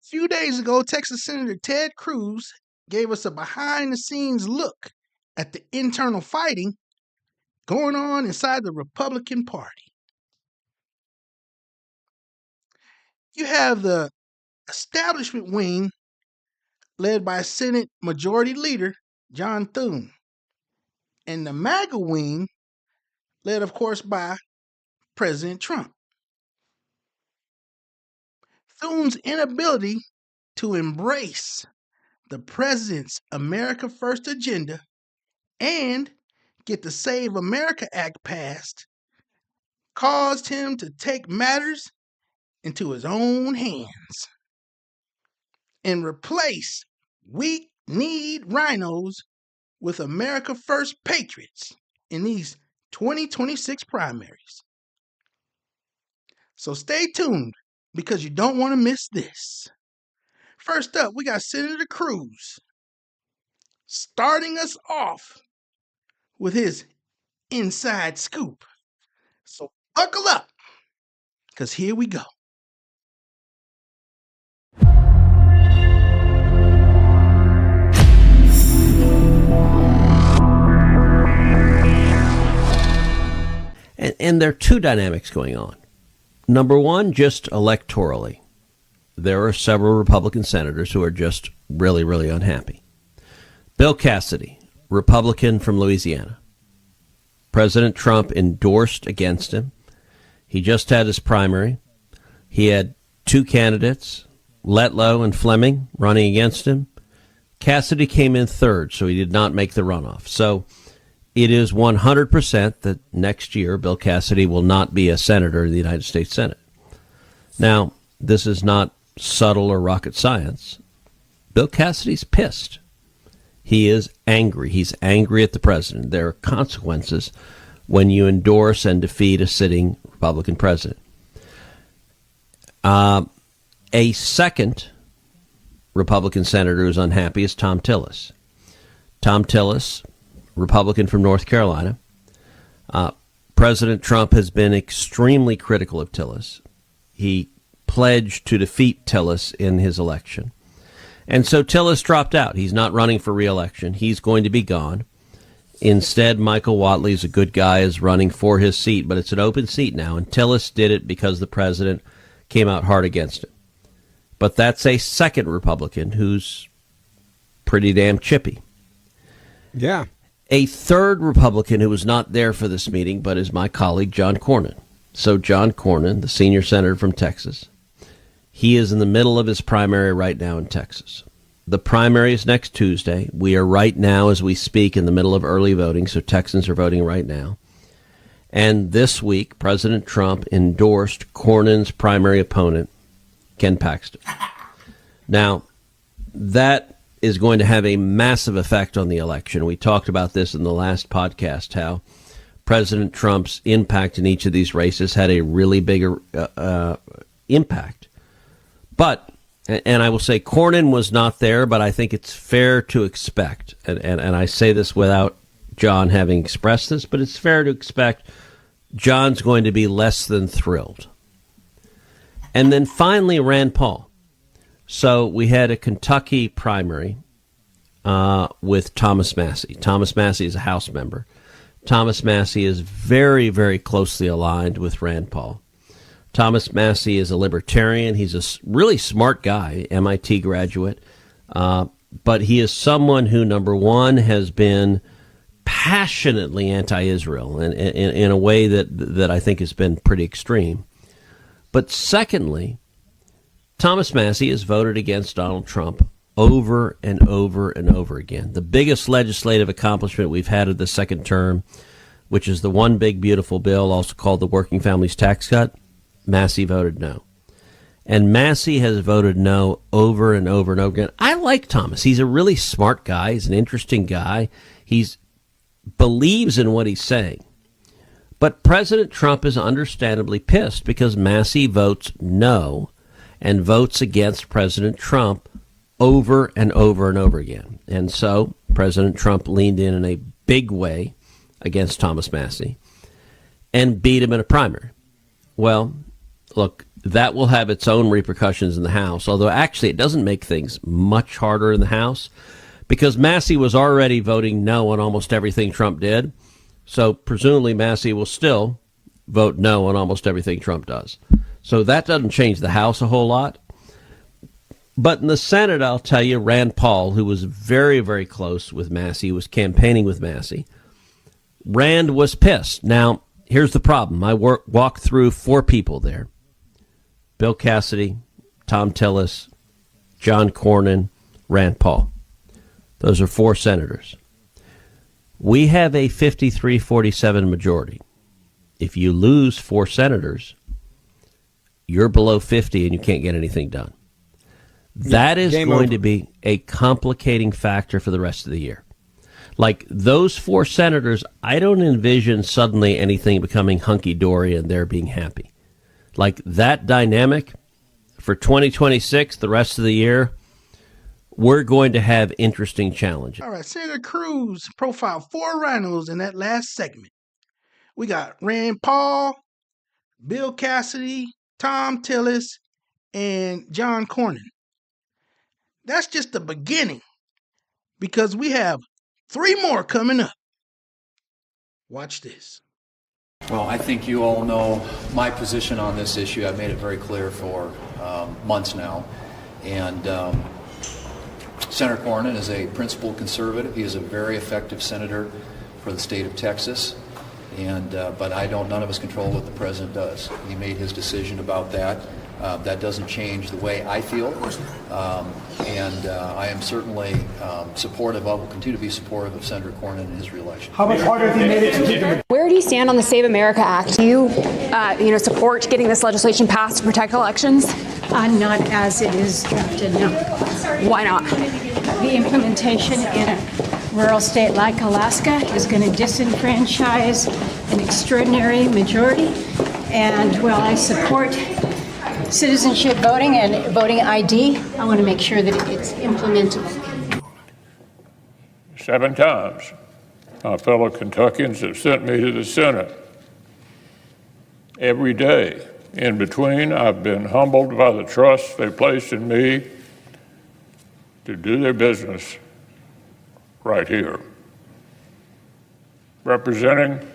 few days ago, Texas Senator Ted Cruz gave us a behind-the-scenes look at the internal fighting going on inside the Republican Party. You have the establishment wing led by Senate Majority Leader John Thune, and the MAGA wing led, of course, by President Trump. Thune's inability to embrace the president's America First agenda and get the Save America Act passed caused him to take matters into his own hands and replace weak-kneed rhinos with America First patriots in these 2026 primaries. So stay tuned, because you don't want to miss this. First up, we got Senator Cruz starting us off with his inside scoop. So buckle up, because here we go. And there are two dynamics going on. Number one, just electorally, there are several Republican senators who are just really, really unhappy. Bill Cassidy, Republican from Louisiana. President Trump endorsed against him. He just had his primary. He had two candidates, Letlow and Fleming, running against him. Cassidy came in third, so he did not make the runoff. So it is 100% that next year Bill Cassidy will not be a senator in the United States Senate. Now, this is not subtle or rocket science. Bill Cassidy's pissed. He is angry. He's angry at the president. There are consequences when you endorse and defeat a sitting Republican president. A second Republican senator who's unhappy is Thom Tillis. Thom Tillis, Republican from North Carolina. President Trump has been extremely critical of Tillis. He pledged to defeat Tillis in his election. And so Tillis dropped out. He's not running for re-election. He's going to be gone. Instead, Michael Whatley's a good guy, is running for his seat, but it's an open seat now, and Tillis did it because the president came out hard against him. But that's a second Republican who's pretty damn chippy. Yeah. A third Republican who was not there for this meeting, but is my colleague, John Cornyn. So John Cornyn, the senior senator from Texas, he is in the middle of his primary right now in Texas. The primary is next Tuesday. We are right now, as we speak, in the middle of early voting, so Texans are voting right now. And this week, President Trump endorsed Cornyn's primary opponent, Ken Paxton. Now, that is going to have a massive effect on the election. We talked about this in the last podcast, how President Trump's impact in each of these races had a really big impact. But, and I will say Cornyn was not there, but I think it's fair to expect, and I say this without John having expressed this, but it's fair to expect John's going to be less than thrilled. And then finally, Rand Paul. So we had a Kentucky primary with Thomas Massie. Thomas Massie is a House member. Thomas Massie is very, very closely aligned with Rand Paul. Thomas Massie is a libertarian. He's a really smart guy, MIT graduate. But he is someone who, number one, has been passionately anti-Israel and in a way that I think has been pretty extreme. But secondly, Thomas Massie has voted against Donald Trump over and over and over again. The biggest legislative accomplishment we've had of the second term, which is the One Big Beautiful Bill, also called the Working Families Tax Cut, Massie voted no. And Massie has voted no over and over and over again. I like Thomas. He's a really smart guy. He's an interesting guy. He believes in what he's saying. But President Trump is understandably pissed because Massie votes no and votes against President Trump over and over and over again. And so President Trump leaned in a big way against Thomas Massie and beat him in a primary. Well, look, That will have its own repercussions in the House, although actually it doesn't make things much harder in the House because Massey was already voting no on almost everything Trump did. So presumably Massey will still vote no on almost everything Trump does. So that doesn't change the House a whole lot. But in the Senate, I'll tell you, Rand Paul, who was very, very close with Massey, was campaigning with Massey. Rand was pissed. Now, here's the problem. I walked through 4 people there. Bill Cassidy, Tom Tillis, John Cornyn, Rand Paul. Those are 4 senators. We have a 53-47 majority. If you lose 4 senators, you're below 50 and you can't get anything done. That is going to be a complicating factor for the rest of the year. Like those 4 senators, I don't envision suddenly anything becoming hunky-dory and they're being happy. Like that dynamic for 2026, the rest of the year, we're going to have interesting challenges. All right, Senator Cruz profiled 4 rhinos in that last segment. We got Rand Paul, Bill Cassidy, Tom Tillis, and John Cornyn. That's just the beginning because we have 3 more coming up. Watch this. Well, I think you all know my position on this issue. I've made it very clear for months now. And Senator Cornyn is a principled conservative. He is a very effective senator for the state of Texas. And but none of us control what the president does. He made his decision about that. That doesn't change the way I feel. And I am certainly supportive of, will continue to be supportive of Senator Cornyn and his reelection. How much harder have you made it to keep him? Where do you stand on the Save America Act? Do you, support getting this legislation passed to protect elections? Not as it is drafted, no. Why not? The implementation in a rural state like Alaska is going to disenfranchise an extraordinary majority. And while I support citizenship voting and voting ID, I want to make sure that it's implementable. 7 times, my fellow Kentuckians have sent me to the Senate. Every day in between, I've been humbled by the trust they placed in me to do their business right here. Representing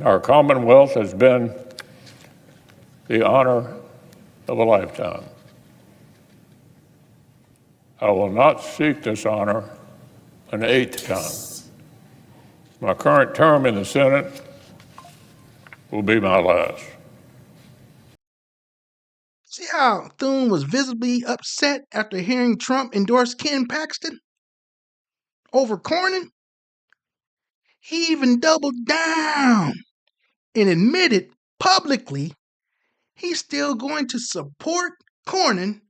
our Commonwealth has been the honor of a lifetime. I will not seek this honor an 8th time. My current term in the Senate will be my last. See how Thune was visibly upset after hearing Trump endorse Ken Paxton over Cornyn? He even doubled down and admitted publicly he's still going to support Cornyn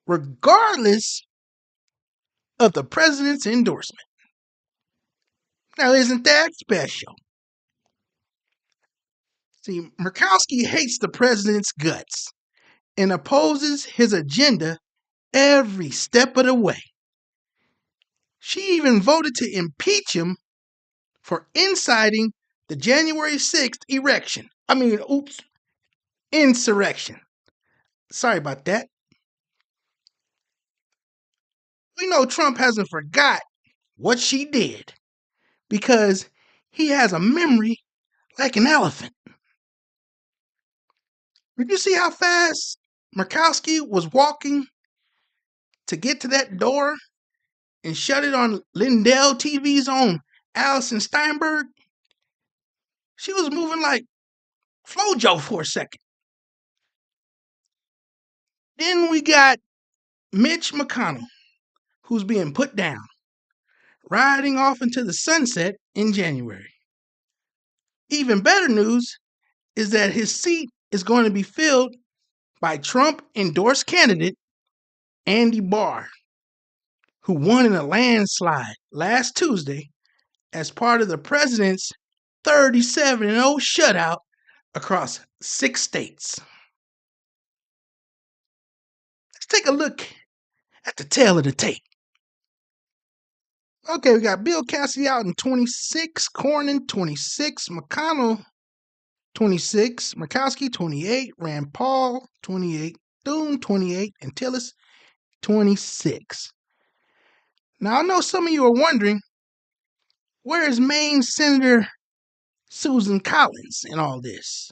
regardless of the president's endorsement. Now, isn't that special? See, Murkowski hates the president's guts and opposes his agenda every step of the way. She even voted to impeach him for inciting the January 6th insurrection. Sorry about that. We know Trump hasn't forgot what she did because he has a memory like an elephant. Did you see how fast Murkowski was walking to get to that door and shut it on Lindell TV's own Allison Steinberg? She was moving like Flojo for a second. Then we got Mitch McConnell, who's being put down, riding off into the sunset in January. Even better news is that his seat is going to be filled by Trump-endorsed candidate Andy Barr, who won in a landslide last Tuesday as part of the president's 37-0 shutout across 6 states. Let's take a look at the tail of the tape. Okay, we got Bill Cassidy out in 26, Cornyn 26, McConnell 26, Murkowski, 28, Rand Paul, 28, Thune, 28, and Tillis, 26. Now, I know some of you are wondering, where is Maine Senator Susan Collins in all this?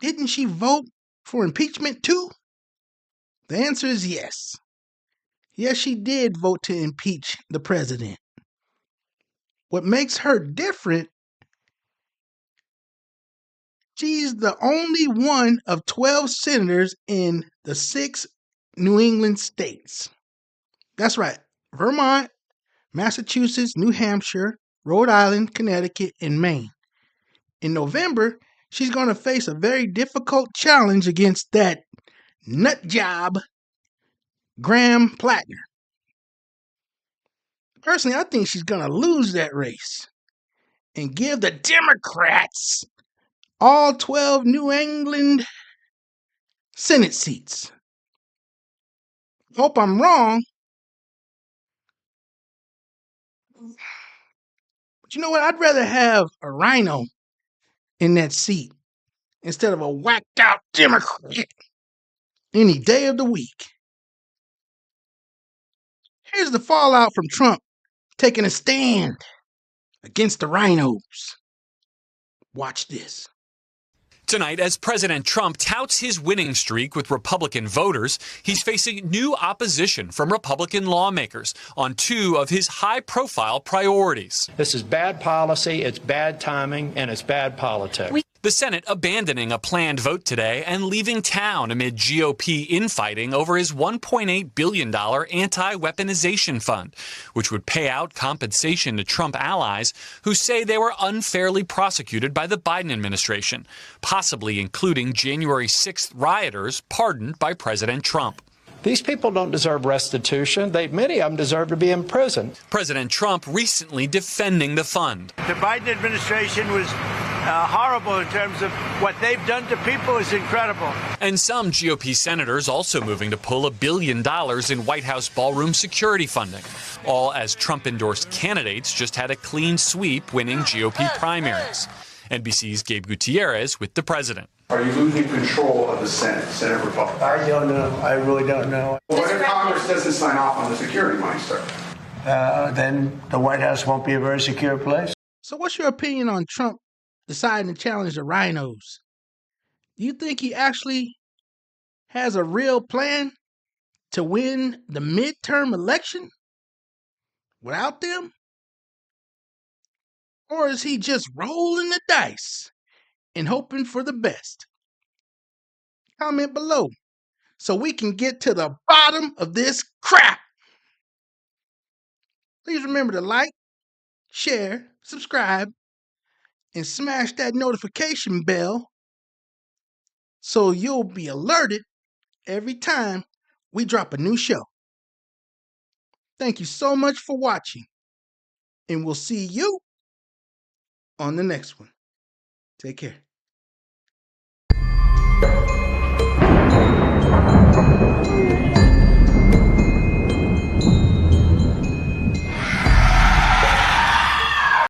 Didn't she vote for impeachment too? The answer is yes. Yes, she did vote to impeach the president. What makes her different, she's the only one of 12 senators in the 6 New England states. That's right, Vermont, Massachusetts, New Hampshire, Rhode Island, Connecticut, and Maine. In November, she's going to face a very difficult challenge against that nut job, Graham Plattner. Personally, I think she's going to lose that race and give the Democrats all 12 New England Senate seats. Hope I'm wrong. But you know what? I'd rather have a R.I.N.O in that seat instead of a whacked out Democrat any day of the week. Here's the fallout from Trump taking a stand against the R.I.N.Os. Watch this. Tonight, as President Trump touts his winning streak with Republican voters, he's facing new opposition from Republican lawmakers on 2 of his high-profile priorities. This is bad policy, it's bad timing, and it's bad politics. The Senate abandoning a planned vote today and leaving town amid GOP infighting over his $1.8 billion anti-weaponization fund, which would pay out compensation to Trump allies who say they were unfairly prosecuted by the Biden administration, possibly including January 6th rioters pardoned by President Trump. These people don't deserve restitution. Many of them deserve to be in prison. President Trump recently defending the fund. The Biden administration was horrible in terms of what they've done to people is incredible. And some GOP senators also moving to pull $1 billion in White House ballroom security funding, all as Trump-endorsed candidates just had a clean sweep winning GOP primaries. NBC's Gabe Gutierrez with the president. Are you losing control of the Senate Republican? I don't know. I really don't know. Well, what if Congress doesn't sign off on the security money, sir? Then the White House won't be a very secure place. So what's your opinion on Trump deciding to challenge the R.I.N.Os? Do you think he actually has a real plan to win the midterm election without them? Or is he just rolling the dice and hoping for the best? Comment below so we can get to the bottom of this crap. Please remember to like, share, subscribe, and smash that notification bell so you'll be alerted every time we drop a new show. Thank you so much for watching, and we'll see you on the next one. Take care.